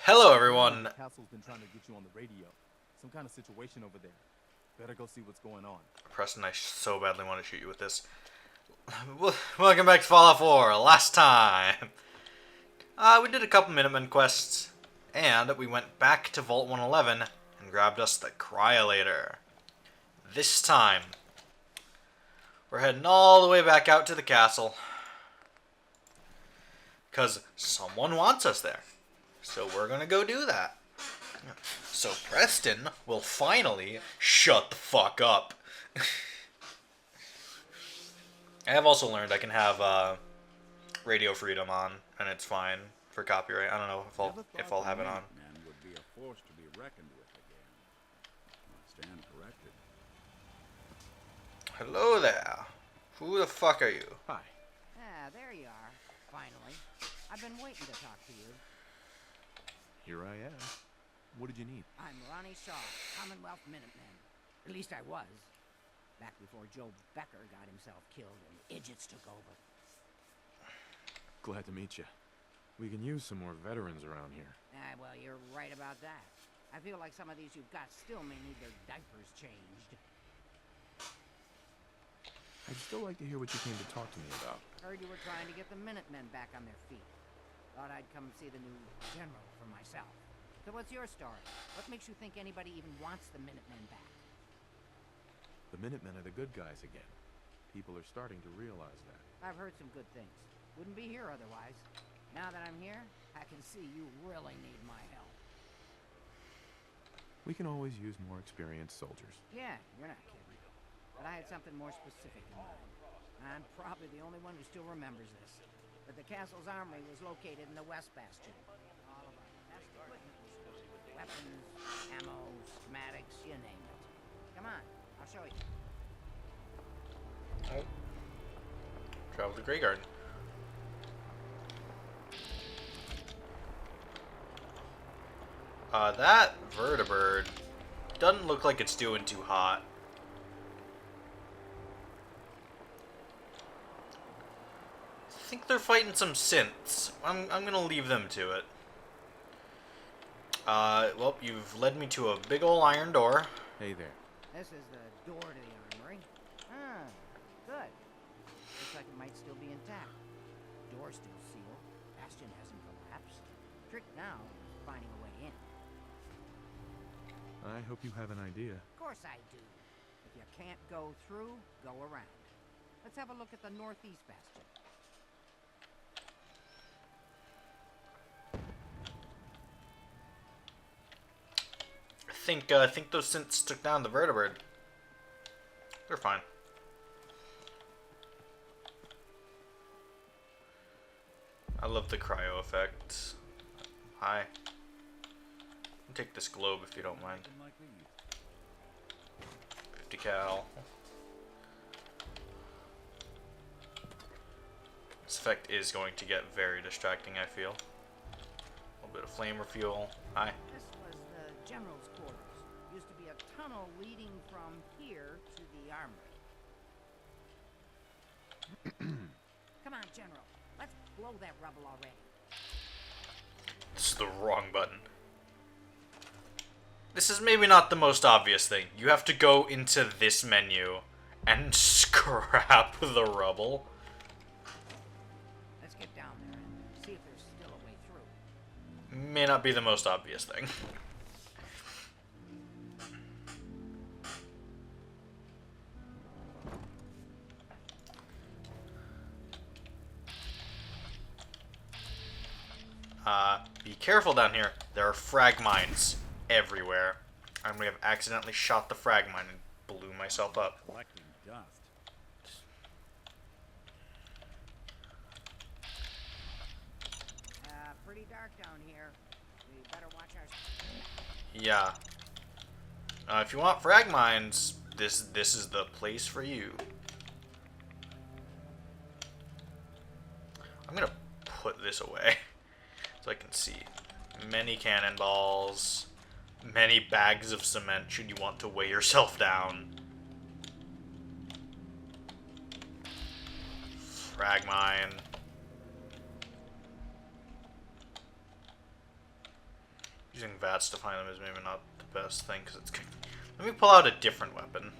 Hello, everyone. Castle's been trying to get you on the radio. Some kind of situation over there. Better go see what's going on. Preston, I so badly want to shoot you with this. Welcome back to Fallout 4. Last time, we did a couple Minutemen quests, and we went back to Vault 111 and grabbed us the Cryolator. This time, we're heading all the way back out to the castle, because someone wants us there. So we're gonna go do that. So Preston will finally shut the fuck up. I have also learned I can have radio freedom on, and it's fine for copyright. I don't know if I'll have it on. Man would be a force to be reckoned with again. I stand corrected. Hello there. Who the fuck are you? Hi. Ah, there you are. Finally. I've been waiting to talk to you. Here I am. What did you need? I'm Ronnie Shaw, Commonwealth Minuteman. At least I was. Back before Joe Becker got himself killed and idiots took over. Glad to meet you. We can use some more veterans around here. Ah, well, you're right about that. I feel like some of these you've got still may need their diapers changed. I'd still like to hear what you came to talk to me about. Heard you were trying to get the Minutemen back on their feet. Thought I'd come see the new general for myself. So what's your story? What makes you think anybody even wants the Minutemen back? The Minutemen are the good guys again. People are starting to realize that. I've heard some good things. Wouldn't be here otherwise. Now that I'm here, I can see you really need my help. We can always use more experienced soldiers. Yeah, you're not kidding. But I had something more specific in mind. I'm probably the only one who still remembers this. But the castle's armory was located in the West Bastion. All of our best equipment was stored. Weapons, ammo, schematics, you name it. Come on, I'll show you. Oh. Travel to Grey Garden. That vertibird doesn't look like it's doing too hot. I think they're fighting some synths. I'm gonna leave them to it. Well, you've led me to a big ol' iron door. Hey there. This is the door to the armory. Ah, good. Looks like it might still be intact. Door's still sealed. Bastion hasn't collapsed. Trick now is finding a way in. I hope you have an idea. Of course I do. If you can't go through, go around. Let's have a look at the northeast bastion. I think those synths took down the vertibird. They're fine. I love the cryo effect. Hi. I'll take this globe if you don't mind. 50 cal. This effect is going to get very distracting, I feel. A little bit of flame refuel. Hi. This was the general's quarters. Used to be a tunnel leading from here to the armory. Come on, General. Let's blow that rubble already. This is the wrong button. This is maybe not the most obvious thing. You have to go into this menu and scrap the rubble. Let's get down there and see if there's still a way through. May not be the most obvious thing. Be careful down here. There are frag mines everywhere. I may have accidentally shot the frag mine and blew myself up. Collecting dust. Pretty dark down here. We better watch our... Yeah. If you want frag mines, this is the place for you. I'm gonna put this away so I can see. Many cannonballs, many bags of cement should you want to weigh yourself down. Frag mine. Using VATS to find them is maybe not the best thing, because it's... Let me pull out a different weapon.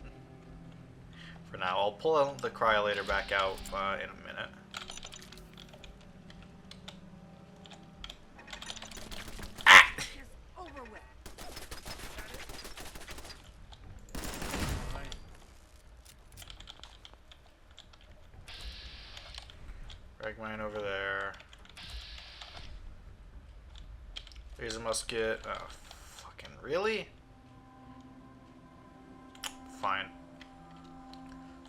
For now, I'll pull the Cryolator back out in a minute. Ah! Just over with. Frag mine over there. Here's a musket. Oh, fucking really? Fine.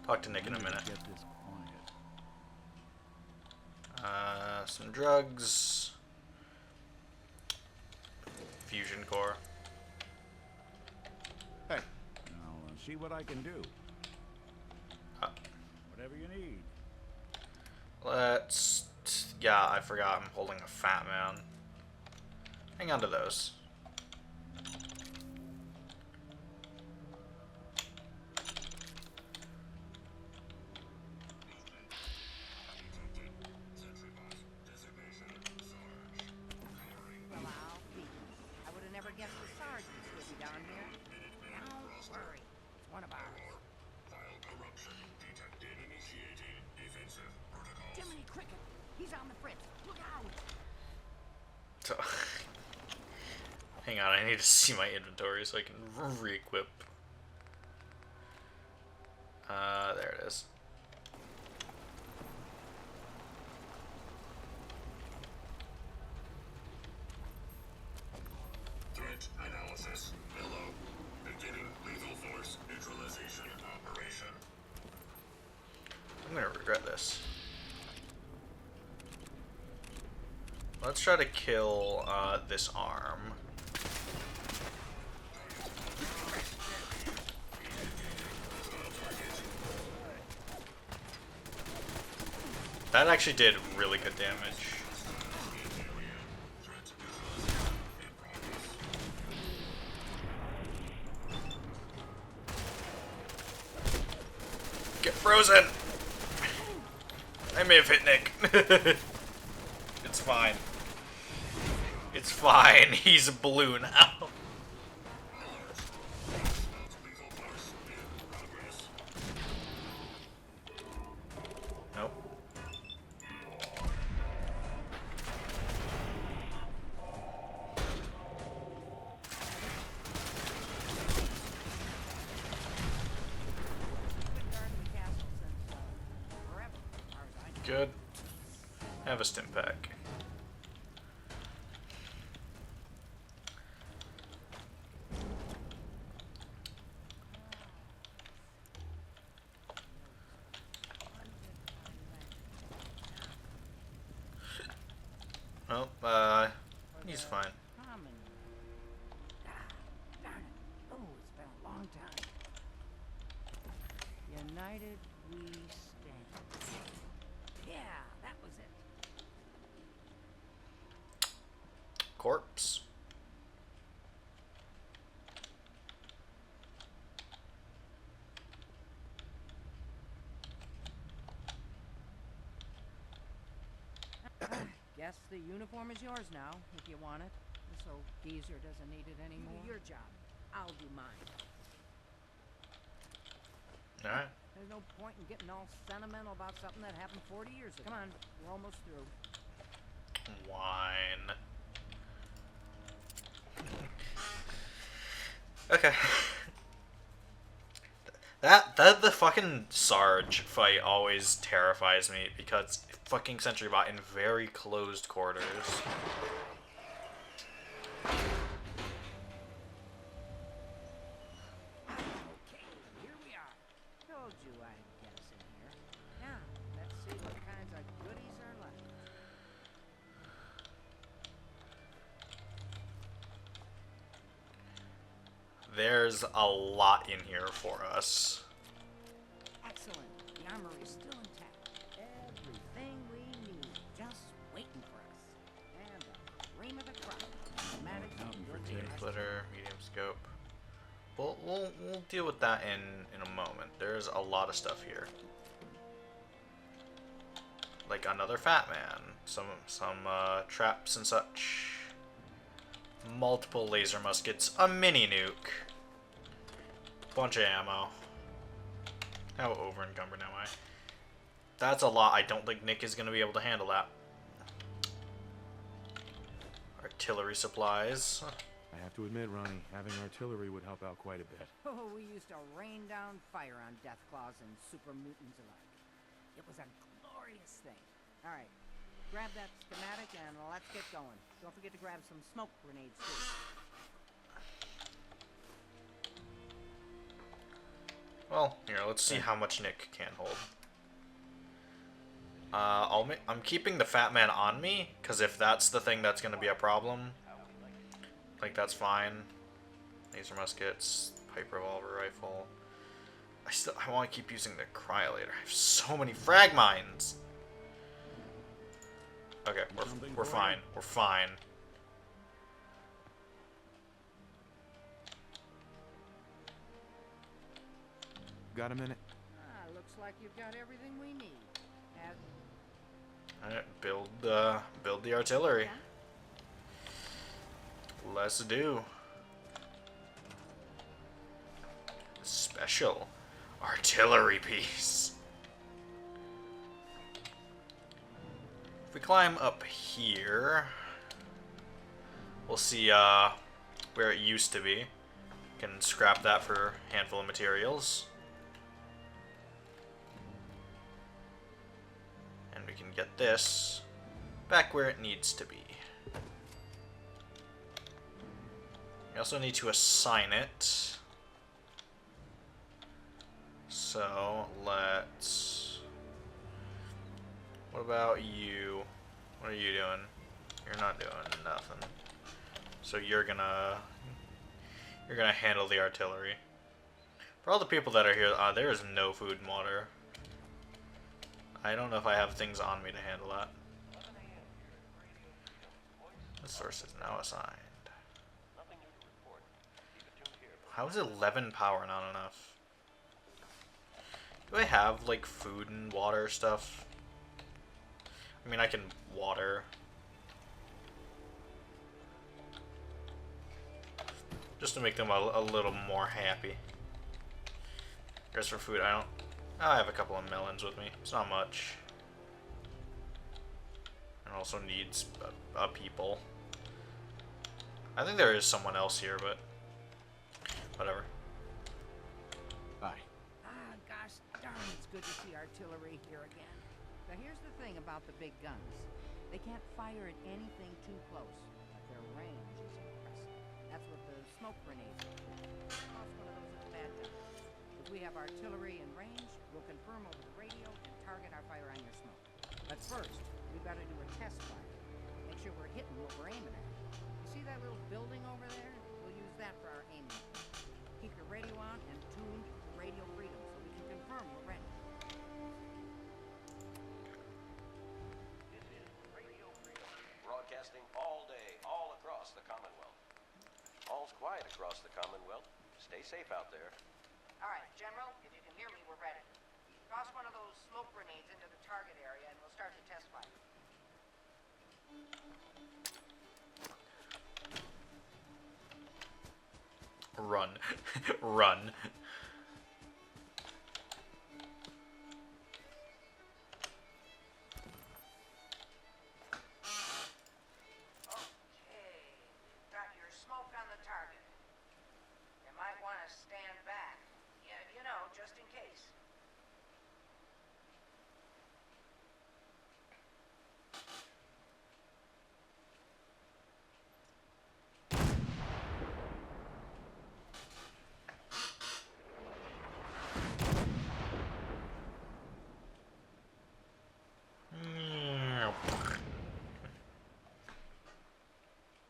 Talk to Nick in a minute. Get this quiet. Some drugs. Fusion core. Hey, I'll see what I can do. Uh, Whatever you need. Let's... Yeah, I forgot I'm holding a Fat Man. Hang on to those. Well, I'll be. I would have never guessed the sergeants would be down here. Don't worry. It's one of ours. Jiminy Cricket! He's on the fritz. Look out! So, hang on, I need to see my inventory so I can re-equip. There it is. Threat analysis. Hello. Beginning lethal force neutralization operation. I'm gonna regret this. Let's try to kill this arm. That actually did really good damage. Get frozen! I may have hit Nick. It's fine. It's fine. He's a blue now. Nope. Been guarding the castle since forever, as far as I know. Good. Have a stim pack. Oh, he's fine. Common. Ah, darn it. Oh, it's been a long time. United we stand. Yeah, that was it. Corpse. Guess the uniform is yours now, if you want it. This old geezer doesn't need it anymore. You do your job. I'll do mine. Alright. There's no point in getting all sentimental about something that happened 40 years ago. Come on, we're almost through. Wine. Okay. That the fucking Sarge fight always terrifies me because fucking Sentry Bot in very closed quarters. Okay, here we are. Told you I'd get us in here. Now, let's see what kinds of goodies are left. There's a lot in here for us. Excellent. The armory is still intact. Everything we need, just waiting for us. And the cream of the crop. Automatics and Mountain for good taste. research. Splitter, medium scope. We'll deal with that in a moment. There's a lot of stuff here. Like another Fat Man, some traps and such. multiple laser muskets, a mini nuke, bunch of ammo. How over encumbered am I? That's a lot. I don't think Nick is going to be able to handle that. Artillery supplies. I have to admit, Ronnie, having artillery would help out quite a bit. Oh, we used to rain down fire on Deathclaws and super mutants alike. It was a glorious thing. All right, grab that schematic and let's get going. Don't forget to grab some smoke grenades too. Well, here, let's see how much Nick can hold. I'm keeping the Fat Man on me, because if that's the thing that's going to be a problem, like, that's fine. Laser muskets, pipe revolver rifle. I want to keep using the cryolator. I have so many frag mines. Okay, we're fine. We're fine. Got a minute? Looks like you've got everything we need. Alright, build the artillery. Let's do. Special artillery piece. If we climb up here, we'll see where it used to be. Can scrap that for a handful of materials. And we can get this back where it needs to be. We also need to assign it. So let's... What about you? What are you doing? You're not doing nothing. So you're gonna handle the artillery. For all the people that are here, there is no food and water. I don't know if I have things on me to handle that. The source is now assigned. How is 11 power not enough? Do I have, like, food and water stuff? I mean, I can water. Just to make them a little more happy. As for food, I have a couple of melons with me. It's not much. And also needs a people. I think there is someone else here, but whatever. Bye. Gosh darn, it's good to see artillery here again. Now here's the thing about the big guns. They can't fire at anything too close, but their range is impressive. That's what the smoke grenades are. Toss one of those at the bad guys. If we have artillery in range, we'll confirm over the radio and target our fire on your smoke. But first, we've got to do a test fire. Make sure we're hitting what we're aiming at. You see that little building over there? We'll use that for our aiming. Keep your radio on and tuned to Radio Freedom so we can confirm we're ready. This is Radio Freedom, broadcasting all day, all across the Commonwealth. All's quiet across the Commonwealth. Stay safe out there. All right, General, if you can hear me, we're ready. Toss one of those smoke grenades into the target area and we'll start the test fire. Run. Run. Okay, got your smoke on the target. You might want to stand back. Yeah, you know, just in case.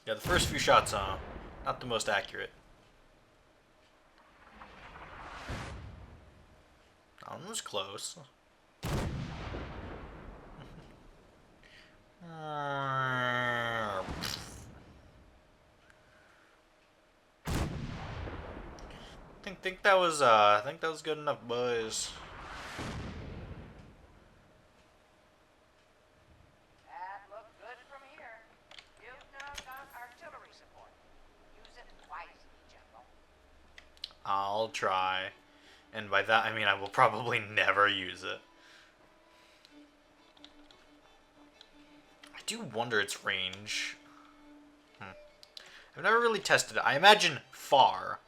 Yeah, the first few shots, not the most accurate. That one was close. Think that was I think that was good enough, boys. That looked good from here. You've now got artillery support. wisely, General. I'll try. And by that, I mean I will probably never use it. I do wonder its range. I've never really tested it. I imagine far.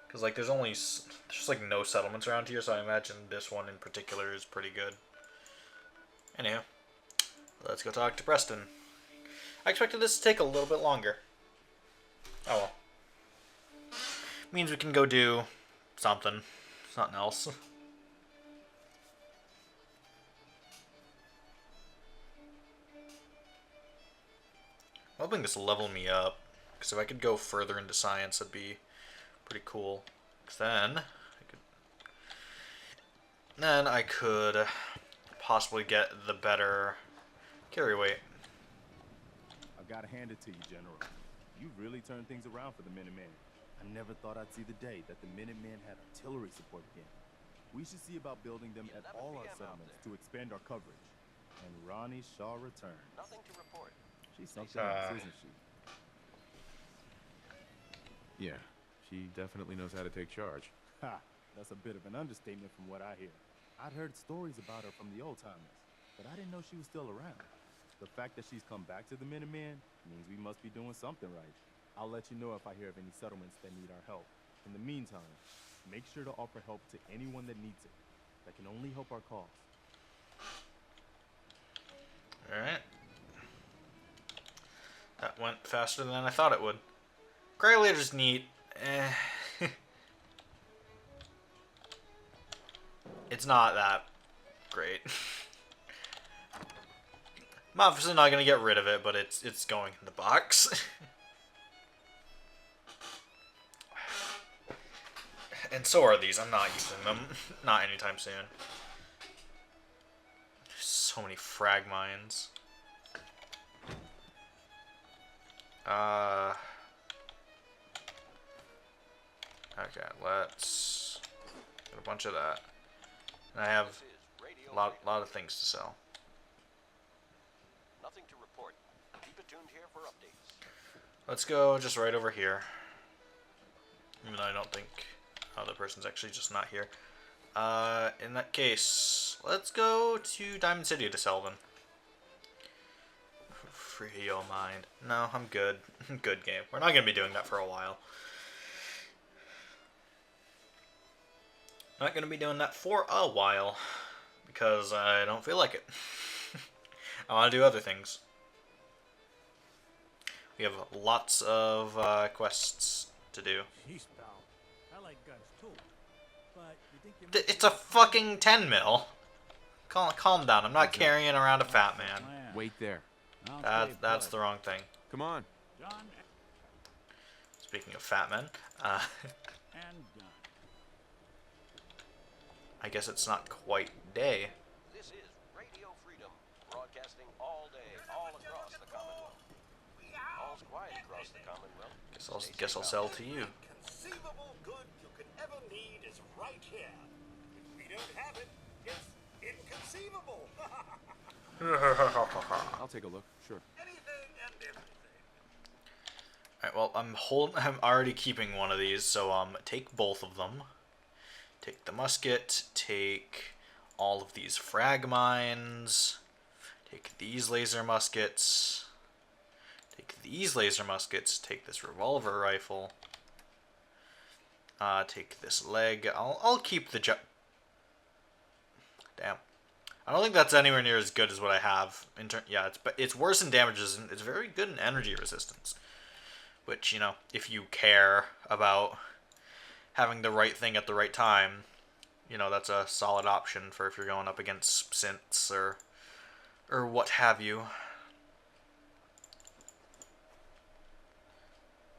Because, like, there's like, no settlements around here, so I imagine this one in particular is pretty good. Anyhow, let's go talk to Preston. I expected this to take a little bit longer. Oh well. Means we can go do something else. I'm hoping this will level me up, because if I could go further into science, that'd be pretty cool. Because then I could possibly get the better carry weight. I've got to hand it to you, General. You really turned things around for the Minutemen. I never thought I'd see the day that the Minutemen had artillery support again. We should see about building them at all our settlements to expand our coverage. And Ronnie Shaw returns. Nothing to report. She's something else, isn't she? Yeah, she definitely knows how to take charge. Ha! That's a bit of an understatement from what I hear. I'd heard stories about her from the old-timers, but I didn't know she was still around. The fact that she's come back to the Minutemen means we must be doing something right. I'll let you know if I hear of any settlements that need our help. In the meantime, make sure to offer help to anyone that needs it. That can only help our cause. Alright. That went faster than I thought it would. Cryolator's neat. It's not that great. I'm obviously not going to get rid of it, but it's going in the box. And so are these. I'm not using them. Not anytime soon. There's so many frag mines. Okay, let's get a bunch of that. And I have a lot of things to sell. Nothing to report. Keep it tuned here for updates. Let's go just right over here. Even though I don't think the person's actually just not here. In that case, let's go to Diamond City to sell them. Free your mind. No, I'm good. Good game. We're not going to be doing that for a while. Not going to be doing that for a while. Because I don't feel like it. I want to do other things. We have lots of quests to do. Jeez, pal. I like guns too. But you think It's a fucking 10 mil. Calm down. I'm not carrying around a fat man. Wait there. That's the wrong thing. Come on. John Speaking of fat men, and done. I guess it's not quite day. This is Radio Freedom, broadcasting all day, all across the Commonwealth. All's quiet across the Commonwealth. Guess I'll sell to you. Conceivable good you could ever need is right here. If we don't have it, it's inconceivable. I'll take a look. Sure. Anything and everything. Alright, well, I'm already keeping one of these, so take both of them. Take the musket, take all of these frag mines, take these laser muskets, take these laser muskets, take this revolver rifle, take this leg. I'll keep the Damn. I don't think that's anywhere near as good as what I have. Yeah, it's worse in damages, and it's very good in energy resistance. Which, you know, if you care about having the right thing at the right time, you know, that's a solid option for if you're going up against synths or what have you.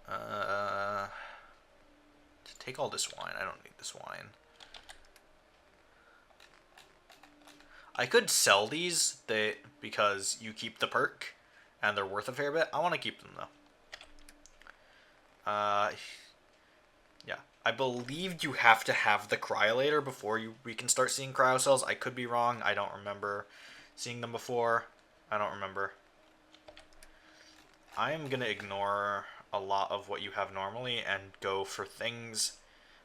To take all this wine. I don't need this wine. I could sell these because you keep the perk and they're worth a fair bit. I want to keep them though. Yeah, I believe you have to have the cryolator before we can start seeing cryo cells. I could be wrong. I don't remember seeing them before. I don't remember. I am gonna ignore a lot of what you have normally and go for things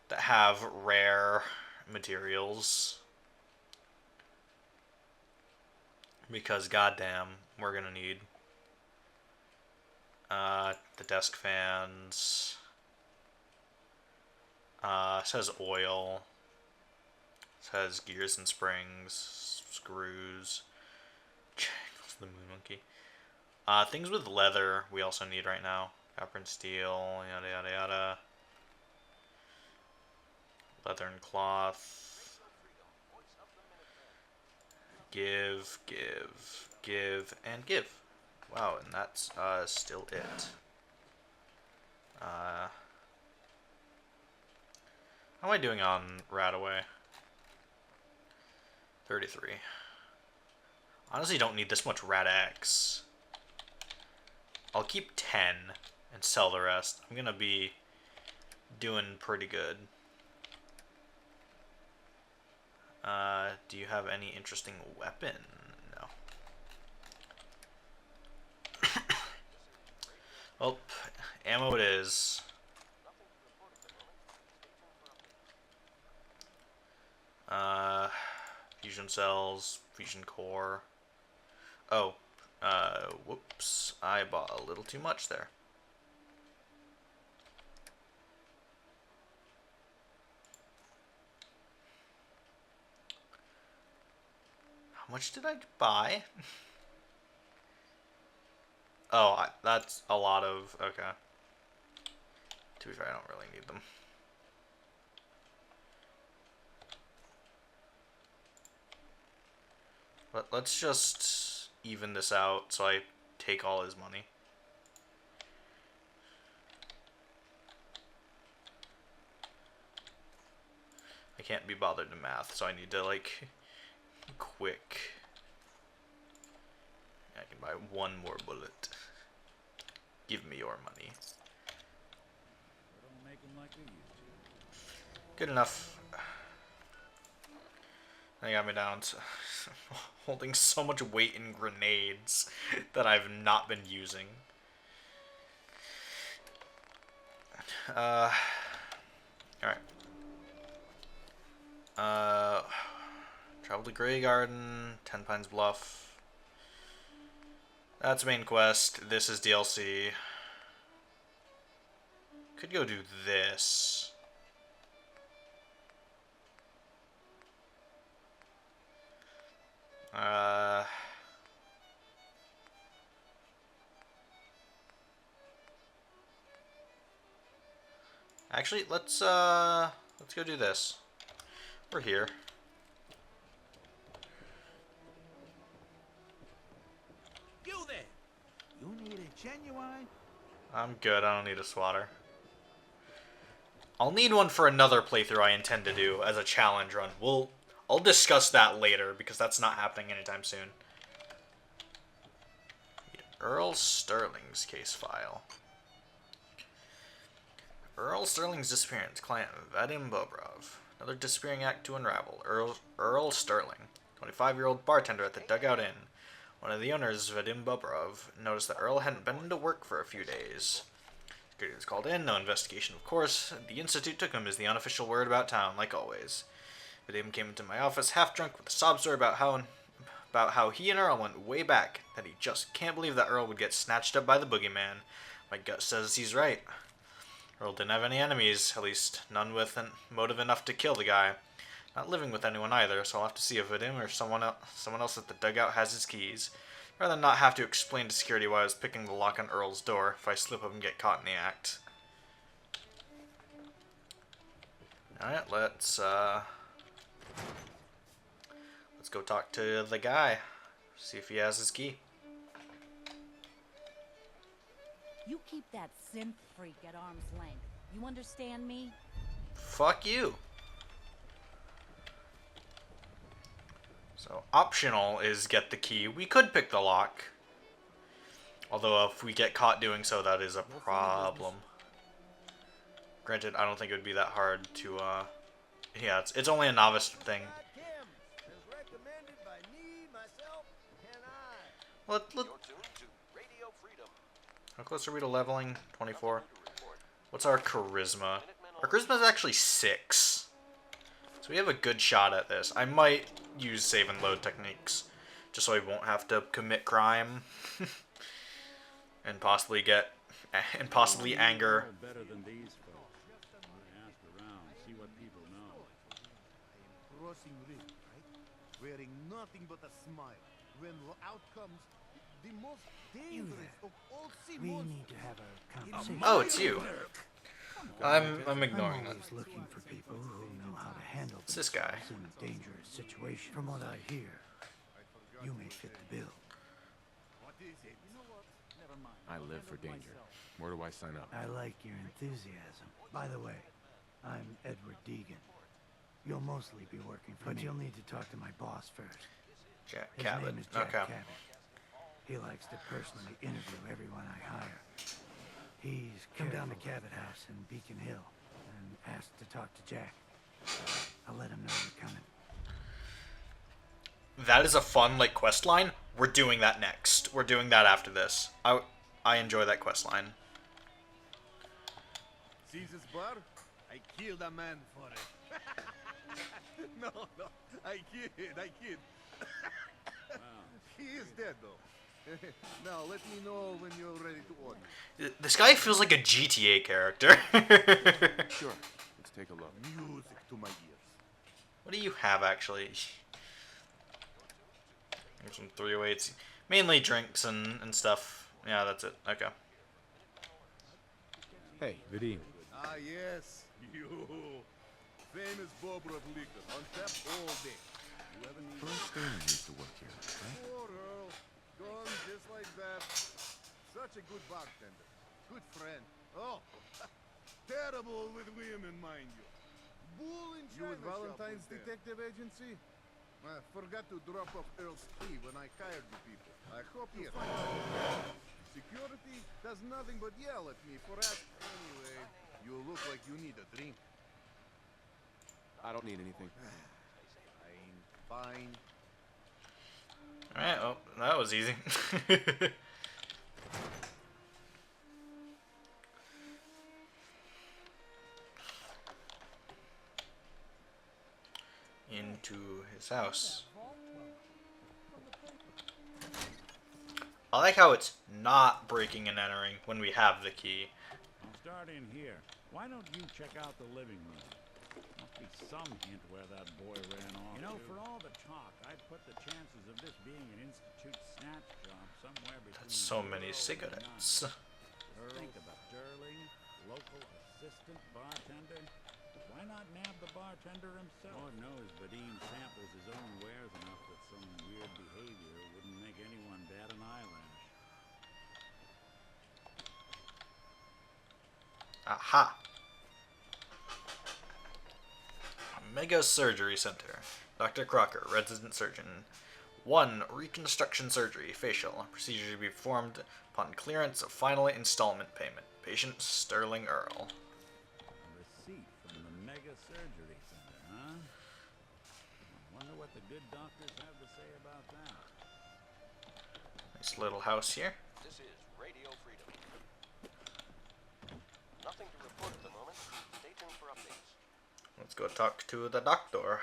that have rare materials. Because goddamn, we're gonna need the desk fans. Says oil. Says gears and springs, screws. The moon monkey. Things with leather we also need right now. Copper and steel, yada yada yada. Leather and cloth. Give, and give. Wow, and that's still it. How am I doing on Radaway? 33. Honestly, don't need this much Rad-X. I'll keep 10 and sell the rest. I'm gonna be doing pretty good. Do you have any interesting weapon? No. Well, ammo it is. Fusion cells, fusion core. Oh, whoops. I bought a little too much there. How much did I buy? Oh, that's a lot of... Okay. To be fair, I don't really need them. But let's just even this out so I take all his money. I can't be bothered to math, so I need to, like, quick. I can buy one more bullet. Give me your money. Don't make 'em like they used to. Good enough. They got me down to holding so much weight in grenades that I've not been using. Alright. Travel to Grey Garden, Ten Pines Bluff. That's main quest. This is DLC. Could go do this. Actually, let's go do this. We're here. You there? You need a genuine? I'm good. I don't need a swatter. I'll need one for another playthrough I intend to do as a challenge run. I'll discuss that later because that's not happening anytime soon. Earl Sterling's case file. Earl Sterling's disappearance. Client Vadim Bobrov. Another disappearing act to unravel. Earl Sterling, 25-year-old bartender at the Dugout Inn. One of the owners, Vadim Bobrov, noticed that Earl hadn't been into work for a few days. Security was called in. No investigation, of course. The Institute took him as the unofficial word about town, like always. Vadim came into my office half drunk with a sob story about how he and Earl went way back, that he just can't believe that Earl would get snatched up by the boogeyman. My gut says he's right. Earl didn't have any enemies, at least none with motive enough to kill the guy. Not living with anyone either, so I'll have to see if Vadim or someone else at the Dugout has his keys. Rather than not have to explain to security why I was picking the lock on Earl's door if I slip up and get caught in the act. Alright, let's go talk to the guy. See if he has his key. You keep that synth freak at arm's length. You understand me? Fuck you. So, optional is get the key. We could pick the lock. Although if we get caught doing so, that is a problem. Granted, I don't think it would be that hard to, yeah, it's only a novice thing. How close are we to leveling? 24. What's our charisma? Our charisma is actually 6. So we have a good shot at this. I might use save and load techniques, just so I won't have to commit crime. and possibly anger. Better than these folks. I ask around, see what people know. Crossing ring, right? Wearing nothing but a smile. When out comes the most dangerous of all sea We monsters. need to have a conversation. Oh, it's you. I'm ignoring that. Always looking for people who know how to handle It's this guy. themselves in a dangerous situation. From what I hear, you may fit the bill. What is it? You know what? Never mind. I live for danger. Where do I sign up? I like your enthusiasm. By the way, I'm Edward Deegan. You'll mostly be working for me, but you'll need to talk to my boss first. Jack His Cabot. name is Jack Okay. Cabot. He likes to personally interview everyone I hire. He's come down to Cabot House in Beacon Hill and asked to talk to Jack. I'll let him know you're coming. That is a fun quest line. We're doing that next. We're doing that after this. I enjoy that quest line. See this bar? I killed a man for it. no, I kid. He is dead though. Now let me know when you're ready to order. This guy feels like a GTA character. Sure. Let's take a look. Music to my ears. What do you have, actually? There's some 308s. Mainly drinks and stuff. Yeah, that's it. Okay. Hey, Vadim. Ah yes, you. Famous Bobrov's liquor on tap all day. Earl Sterling used to work here, right? Poor Earl, gone just like that. Such a good bartender, good friend. Oh, terrible with women, mind you. Bull in China. You with Valentine's Detective Agency? I forgot to drop off Earl's key when I hired the people. I hope you find out. Security does nothing but yell at me for asking. Anyway, you look like you need a drink. I don't need anything. Fine. Alright, well, that was easy. Into his house. I like how it's not breaking and entering when we have the key. I'll start in here. Why don't you check out the living room? Must be some hint where that boy ran off. You know, for all the talk, I'd put the chances of this being an institute snatch job somewhere between. That's so many 0 and cigarettes. 9. Think about Sterling, local assistant bartender. Why not nab the bartender himself? Lord knows Vadim samples his own wares enough that some weird behavior wouldn't make anyone bat an eyelash. Aha! Mega Surgery Center. Dr. Crocker, resident surgeon. 1. Reconstruction surgery, facial. Procedure to be performed upon clearance of final installment payment. Patient Sterling Earl. A receipt from the Mega Surgery Center, huh? I wonder what the good doctors have to say about that. Nice little house here. This is Radio Freedom. Nothing to report at the moment. Stay tuned for updates. Let's go talk to the doctor.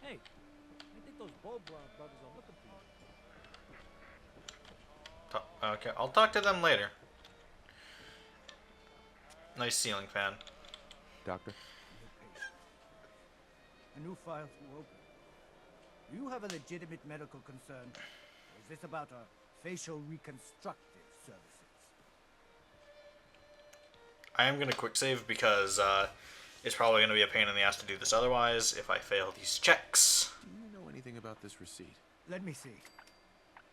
Hey, I think those Bob brothers are looking for you. Okay, I'll talk to them later. Nice ceiling fan. Doctor? A new file to open. Do you have a legitimate medical concern? Or is this about a facial reconstructive services? I am going to quick save because it's probably going to be a pain in the ass to do this otherwise if I fail these checks. Do you know anything about this receipt? Let me see.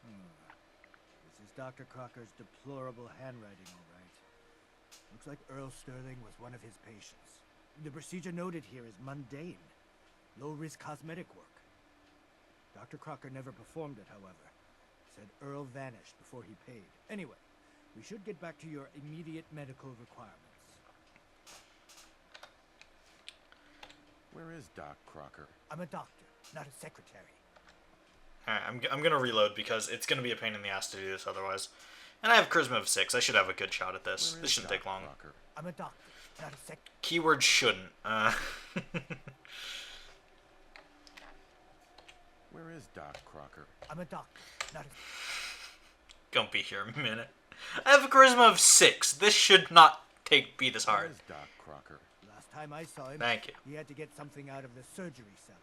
This is Dr. Crocker's deplorable handwriting, all right. Looks like Earl Sterling was one of his patients. The procedure noted here is mundane. Low-risk cosmetic work. Dr. Crocker never performed it, however. Said Earl vanished before he paid. Anyway, we should get back to your immediate medical requirements. Where is Doc Crocker? I'm a doctor. not a secretary. Alright, I'm gonna reload because it's gonna be a pain in the ass to do this otherwise. And I have charisma of 6. I should have a good shot at this. This shouldn't take long. Crocker? I'm a doctor, not a Keyword shouldn't. Where is Doc Crocker? I'm a doctor, not a... Gonna be here a minute. I have a charisma of 6. This should not be this Where hard. is Doc Crocker? Last time I saw him, Thank you. he had to get something out of the surgery cellar.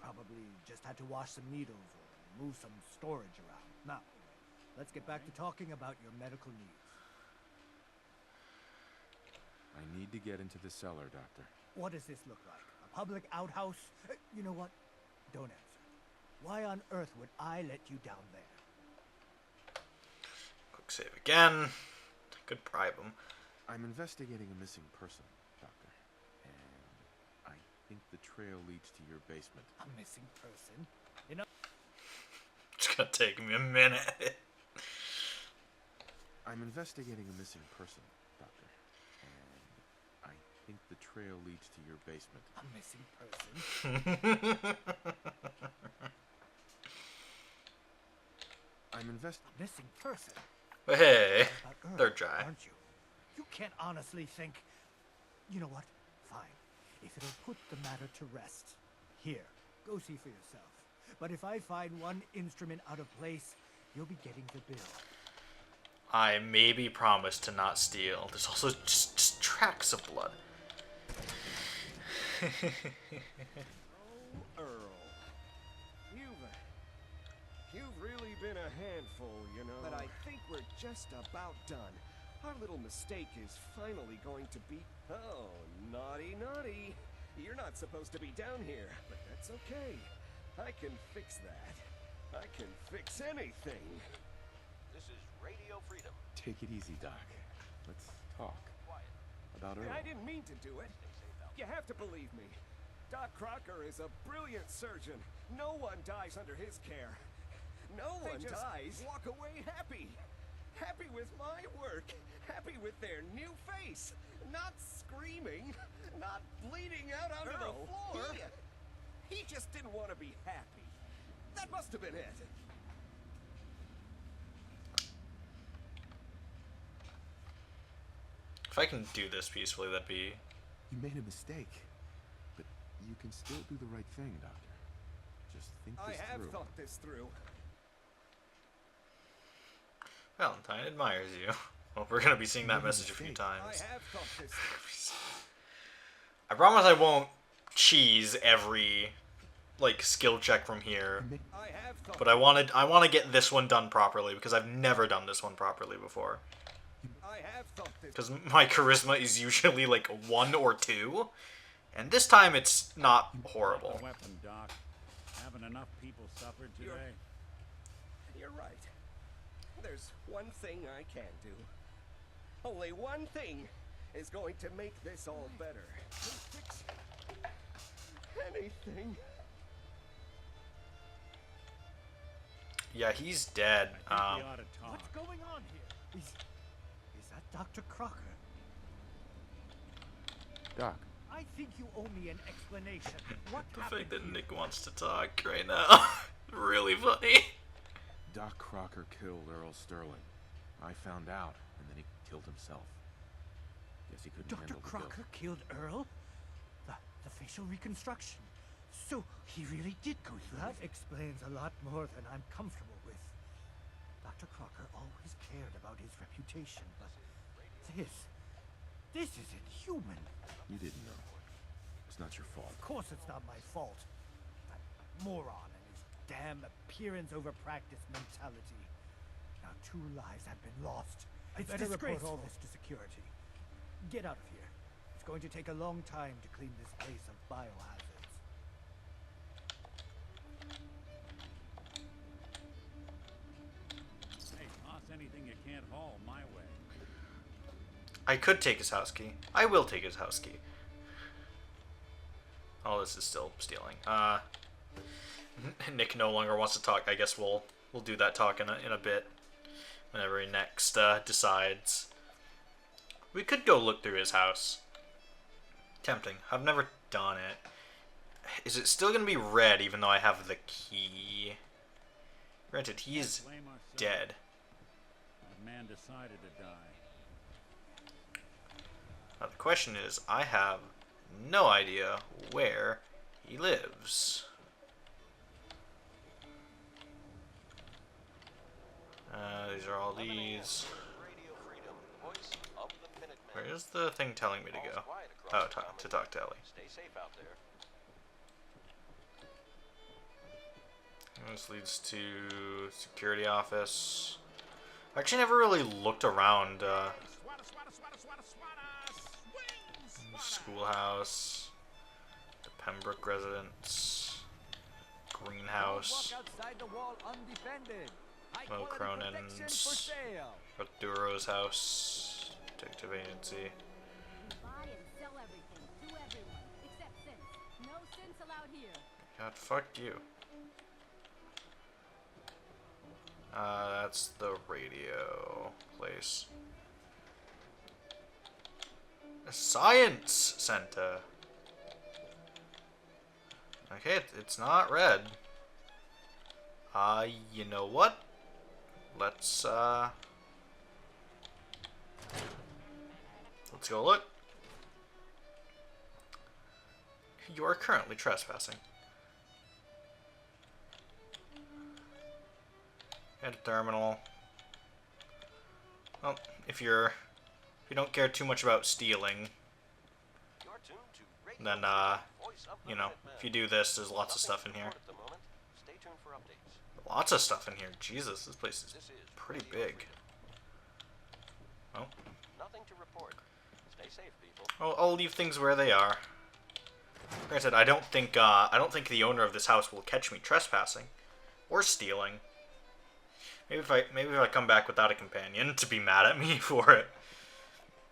Probably just had to wash some needles or move some storage around. Now, let's get back to talking about your medical needs. I need to get into the cellar, Doctor. What does this look like? A public outhouse? You know what? Don't answer. Why on earth would I let you down there? Quick save again. Could bribe him. I'm investigating a missing person, Doctor. And I think the trail leads to your basement. A missing person? You know... It's gonna take me a minute. I'm investigating a missing person, Doctor. And I think the trail leads to your basement. A missing person? I'm A missing person? But hey, About Earth, they're dry. aren't you? You can't honestly think... You know what? Fine. If it'll put the matter to rest. Here, go see for yourself. But if I find one instrument out of place, you'll be getting the bill. I maybe promised to not steal. There's also just tracks of blood. Oh, Earl. You've really been a handful, you know. But I think we're just about done. Our little mistake is finally going to be... Oh, naughty, naughty. You're not supposed to be down here, but that's okay. I can fix that. I can fix anything. This is Radio Freedom. Take it easy, Doc. Let's talk. About Earl. I didn't mean to do it. You have to believe me. Doc Crocker is a brilliant surgeon. No one dies under his care. No one dies. Walk away happy. Happy with my work. Happy with their new face. Not screaming. Not bleeding out onto the floor. He just didn't want to be happy. That must have been it. If I can do this peacefully, that'd be... You made a mistake. But you can still do the right thing, Doctor. Just think this I have through. thought this through. Valentine admires you. Well, we're gonna be seeing that message a few I times. have thought this through. I promise I won't cheese every, like, skill check from here. I have thought But I want to get this one done properly, because I've never done this one properly before. I have thought this. Because my charisma is usually, like, 1 or 2. And this time it's not horrible. The weapon, Doc. Haven't enough people suffered today? You're right. There's one thing I can do. Only one thing is going to make this all better. Fix anything. Yeah, he's dead. We ought to talk. What's going on here? Is that Dr. Crocker? Doc. I think you owe me an explanation. What The happened fact that here? Nick wants to talk right now. Really funny. Doc Crocker killed Earl Sterling. I found out, and then he killed himself. Guess he couldn't Dr. handle the Crocker guilt. killed Earl? The facial reconstruction. So, he really did go through that? Explains a lot more than I'm comfortable with. Dr. Crocker always cared about his reputation, but this is inhuman. You didn't know. It's not your fault. Of course it's not my fault. That moron and his damn appearance over practice mentality. Now 2 lives have been lost. I better report all this to security. Get out of here. It's going to take a long time to clean this place of biohazards. Hey, toss anything you can't haul my way. I could take his house key. I will take his house key. Oh, this is still stealing. Nick no longer wants to talk. I guess we'll do that talk in a bit. Whenever he next decides. We could go look through his house. Tempting. I've never done it. Is it still gonna be red even though I have the key? Granted, he's Blame ourselves. dead. The man decided to die. Now the question is, I have no idea where he lives. These are all these. Radio Freedom, voice of the Minutemen. Where is the thing telling me to go? All's quiet across Oh, the to talk to Ellie. Stay safe out there. This leads to security office. I actually never really looked around. Schoolhouse, the Pembroke residence, greenhouse, Mo Cronin's, Arturo's house, Detective Agency. Buy and sell everything to everyone, except synths. No synths allowed here. God, fuck you. That's the radio place. A science center. Okay, it's not red. You know what? Let's go look. You are currently trespassing. At a terminal. Well, if you don't care too much about stealing, then you know, if you do this, there's lots of stuff in here. Stay tuned for updates. Lots of stuff in here. Jesus, this place is pretty big. Well, Nothing to report. Stay safe, people. I'll leave things where they are. Granted, I don't think the owner of this house will catch me trespassing or stealing. Maybe if I come back without a companion to be mad at me for it,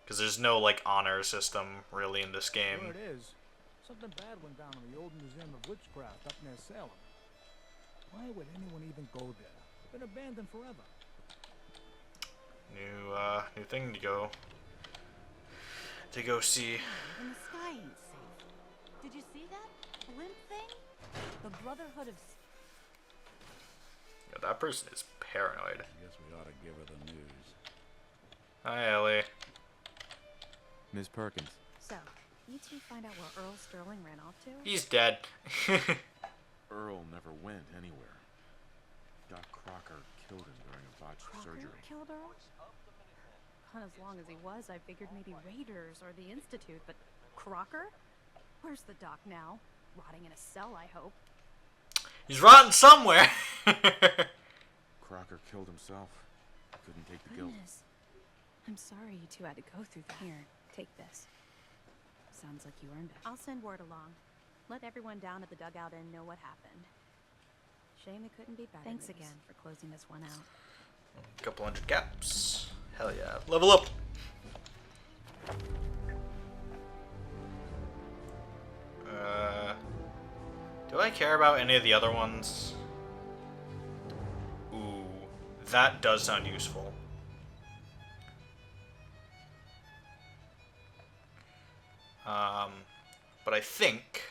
because there's no like honor system really in this game. Sure it is. Something bad went down in the old Museum of Witchcraft up near Salem. Why would anyone even go there? Been abandoned forever. New thing to go see. And the sky ain't safe. Did you see that blimp thing? The Brotherhood of... Yeah, that person is paranoid. I guess we ought to give her the news. Hi, Ellie. Miss Perkins. So, you two find out where Earl Sterling ran off to? He's dead. Earl never went anywhere. Doc Crocker killed him during a botched surgery. Killed Earl? Not as long as he was, I figured maybe Raiders or the Institute, but Crocker? Where's the doc now? Rotting in a cell, I hope. He's rotting somewhere. Crocker killed himself. Couldn't take the guilt. Goodness. I'm sorry you two had to go through that. Here, take this. Sounds like you earned it. I'll send word along. Let everyone down at the dugout inn know what happened. Shame it couldn't be better. Thanks again for closing this one out. A couple hundred caps. Hell yeah. Level up. Do I care about any of the other ones? Ooh, that does sound useful. But I think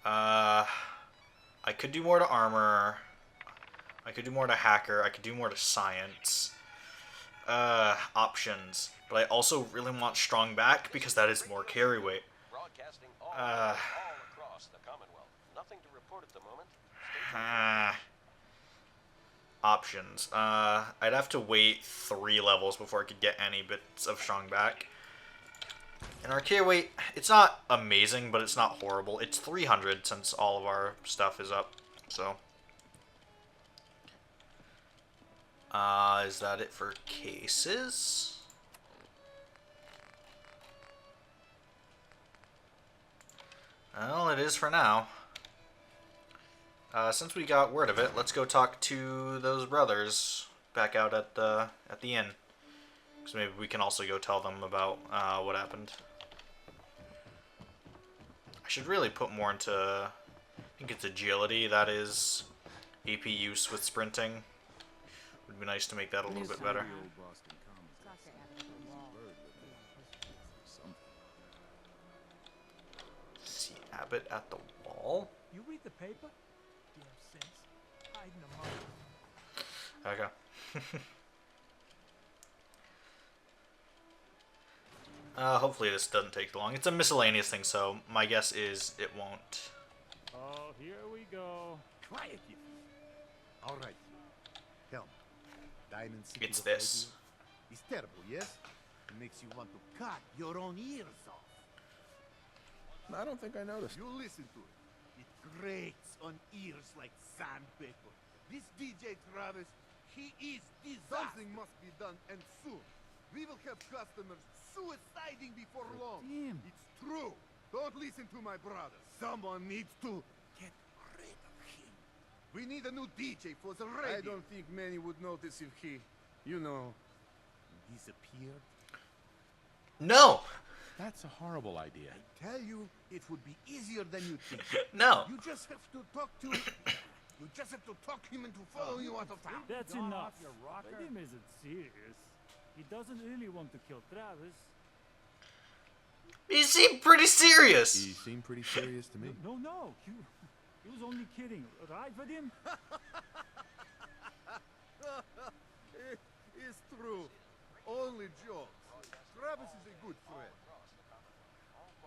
I could do more to armor. I could do more to hacker. I could do more to science. Options. But I also really want strong back because that is more carry weight. Broadcasting all across the Commonwealth. Nothing to report at the moment. Options. I'd have to wait 3 levels before I could get any bits of strong back. And our carry weight, it's not amazing, but it's not horrible. It's 300 since all of our stuff is up. So. Is that it for cases? Well, it is for now. Since we got word of it, let's go talk to those brothers back out at the inn. Because maybe we can also go tell them about what happened. I should really put more into, I think it's agility, that is AP use with sprinting. Would be nice to make that a little bit better. strap it at the wall? You read the paper? You have sense. Hiding among them. Okay. Hopefully this doesn't take too long. It's a miscellaneous thing, so my guess is it won't. Oh, here we go. Quiet, you. All right. Tell me, Diamond City It's of this. Radio is terrible, yes? It makes you want to cut your own ears off. I don't think I noticed. You listen to it. It grates on ears like sandpaper. This DJ Travis, he is disaster. Something must be done, and soon. We will have customers suiciding before long. Damn. It's true. Don't listen to my brother. Someone needs to get rid of him. We need a new DJ for the radio. I don't think many would notice if he, you know, disappeared. No! That's a horrible idea. I tell you, it would be easier than you think. No. You just have to talk to you just have to talk him into following you out of town. That's Gone enough. off your rocker? Vadim isn't serious. He doesn't really want to kill Travis. He seemed pretty serious. He seemed pretty serious to me. No. He was only kidding, right, Vadim? It's true. Only jokes. Travis is a good friend.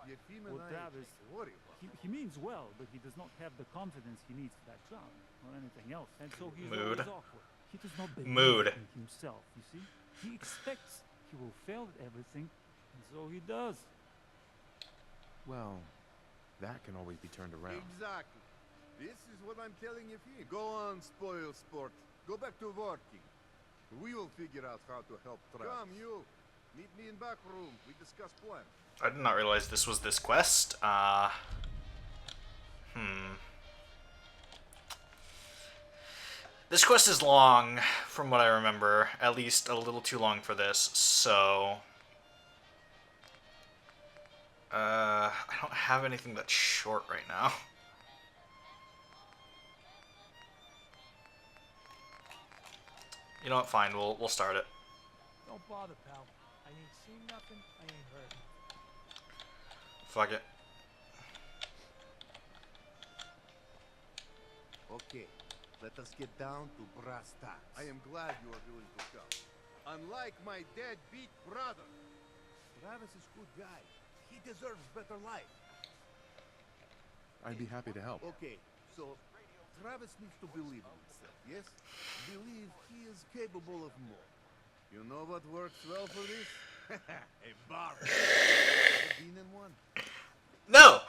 Yet him and Well, I Travis, worry. he means well, but he does not have the confidence he needs for that job or anything else, and so he's Mood. always awkward. He does not believe Mood. in himself. You see, he expects he will fail at everything, and so he does. Well, that can always be turned around. Exactly. This is what I'm telling you. Go on, spoil sport. Go back to working. We will figure out how to help Travis. Come, you. Meet me in back room. We discuss plan. I did not realize this was this quest. This quest is long, from what I remember. At least a little too long for this, so... I don't have anything that's short right now. You know what, fine, we'll start it. Don't bother, pal. I ain't seen nothing. I ain't heard. Fuck it. Okay, let us get down to brass tacks. I am glad you are willing to come. Unlike my deadbeat brother. Travis is a good guy. He deserves better life. I'd be happy to help. Okay, so Travis needs to believe in himself, yes? Believe he is capable of more. You know what works well for this? A bar. Been in one? No!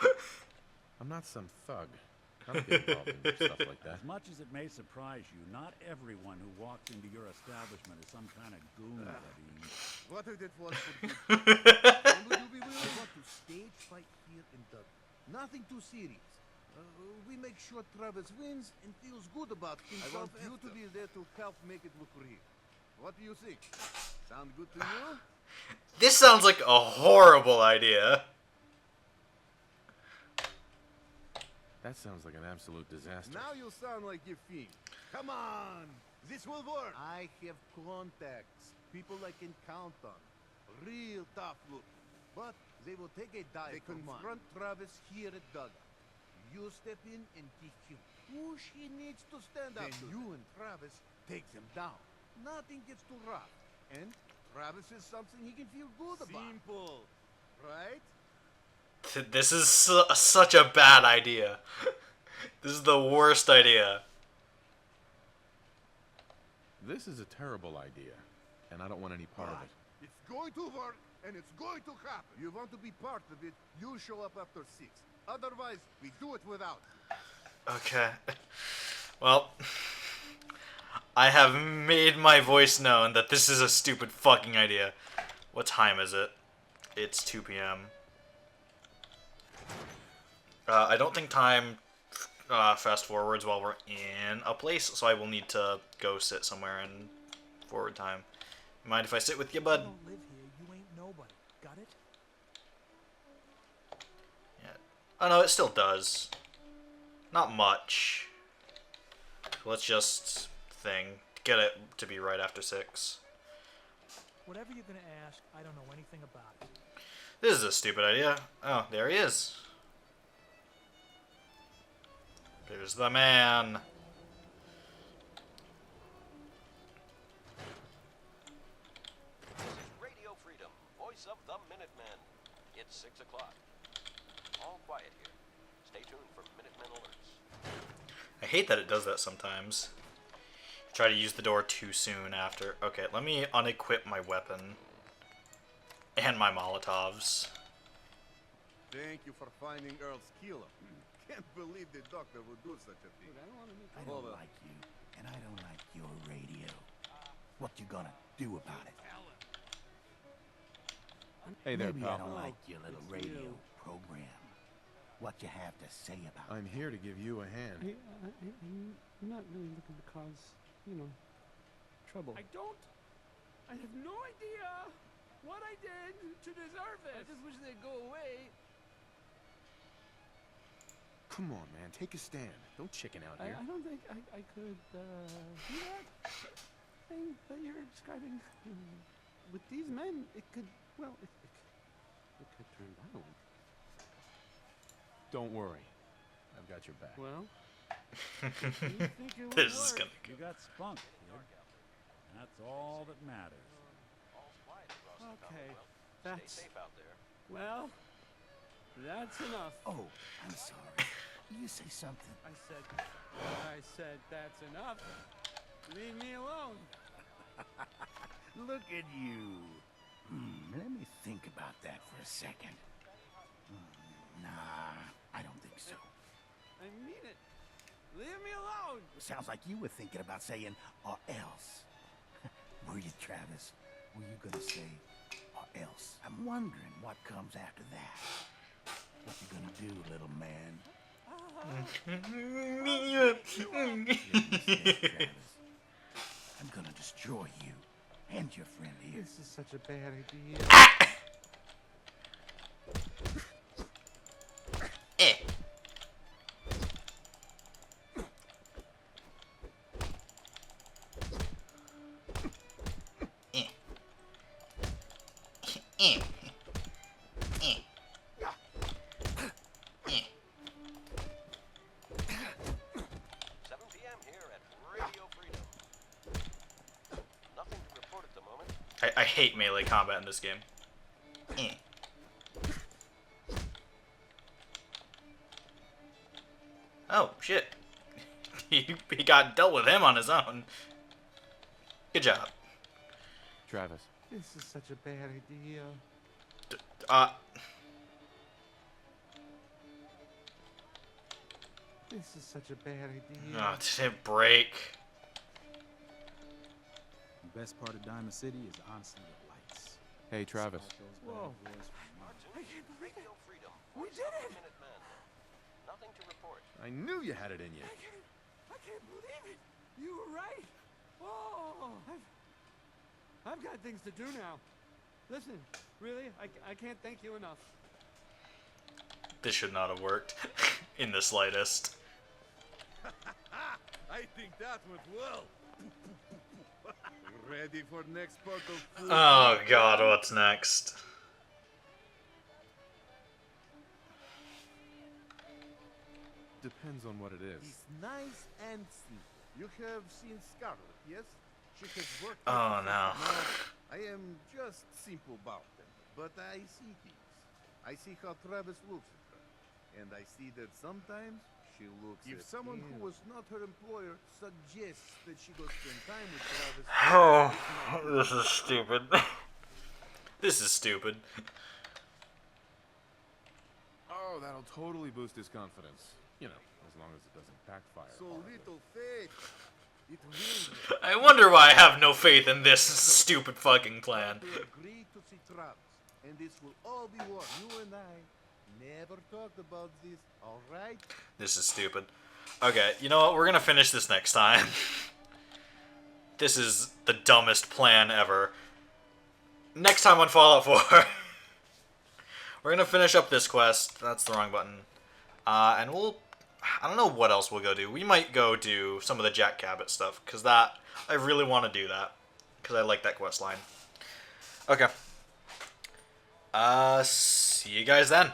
I'm not some thug. I don't get involved in stuff like that. As much as it may surprise you, not everyone who walks into your establishment is some kind of goon, Vadim. What if it was for you? We want to stage fight here in Dublin. Nothing too serious. We make sure Travis wins and feels good about I himself. want you to be there to help make it look real. What do you think? Sound good to you? This sounds like a horrible idea. That sounds like an absolute disaster. Now you sound like you fiend. Come on! This will work! I have contacts. People I can count on. Real tough looking. But they will take a dive. They confront Travis here at Dugout. You step in and teach him. Push he needs to stand up. Then you and Travis take them down. Nothing gets too rough. And Travis is something he can feel good about. Simple. Right? This is such a bad idea. This is the worst idea. This is a terrible idea, and I don't want any part of it. It's going to work, and it's going to happen. You want to be part of it, you show up after 6. Otherwise, we do it without you. Okay. Well, I have made my voice known that this is a stupid fucking idea. What time is it? It's 2 p.m. I don't think time fast forwards while we're in a place, so I will need to go sit somewhere in forward time. Mind if I sit with you, bud? You don't live here. You ain't nobody. Got it? Yeah. Oh no, it still does. Not much. Let's just get it to be right after 6. Whatever you're gonna ask, I don't know anything about it. This is a stupid idea. Oh, there he is. There's the man. This is Radio Freedom, voice of the Minutemen. It's 6 o'clock. All quiet here. Stay tuned for Minutemen alerts. I hate that it does that sometimes. Try to use the door too soon after. Okay, let me unequip my weapon. And my Molotovs. Thank you for finding Earl's killer. Can't believe the doctor would do such a thing. I don't like you, and I don't like your radio. What you gonna do about it? Hey there, Maybe pal. I don't like your little radio program. What you have to say about it? I'm here to give you a hand. I'm not really looking to cause, you know, trouble. I have no idea what I did to deserve it. I just wish they'd go away. Come on, man. Take a stand. Don't chicken out here. I don't think I could do that thing that you're describing. With these men, it could, well, it could turn violent. Don't worry. I've got your back. Well, This is gonna You got spunk, kid. That's all that matters. okay, Stay that's, safe out there. well, that's enough. Oh, I'm sorry. You say something. I said that's enough. Leave me alone. Look at you. Let me think about that for a second. Nah, I don't think so. I mean it. Leave me alone. Sounds like you were thinking about saying or else. Were you, Travis? Were you gonna say or else? I'm wondering what comes after that. What you gonna do, little man? Travis. I'm gonna destroy you and your friend here. This is such a bad idea. I hate melee combat in this game. Oh, shit. he got dealt with him on his own. Good job. Travis. This is such a bad idea. This is such a bad idea. Oh, did it break? The best part of Diamond City is honestly the lights. Hey, Travis. Whoa. I can't believe it. Freedom. We did it. Minutemen. Nothing to report. I knew you had it in you. I can't believe it. You were right. Oh, I've got things to do now. Listen, really, I can't thank you enough. This should not have worked in the slightest. I think that went well. Ready for next part of food? Oh god, what's next? Depends on what it is. It's nice and simple. You have seen Scarlet, yes? She has worked. Oh no. Now, I am just simple bartender, but I see things. I see how Travis looks at her, and I see that sometimes she looks If at someone him. who was not her employer suggests that she go spend time with Travis. Oh, this is stupid. This is stupid. Oh, that'll totally boost his confidence. You know, as long as it doesn't backfire. So little faith. It will. I wonder why I have no faith in this stupid fucking plan. To agree to see Travis, and this will all be what you and I never talked about this. All right? This is stupid. Okay, you know what? We're gonna finish this next time. This is the dumbest plan ever. Next time on Fallout 4, we're gonna finish up this quest. That's the wrong button. And we'll... I don't know what else we'll go do. We might go do some of the Jack Cabot stuff, because that... I really want to do that, because I like that quest line. Okay. See you guys then.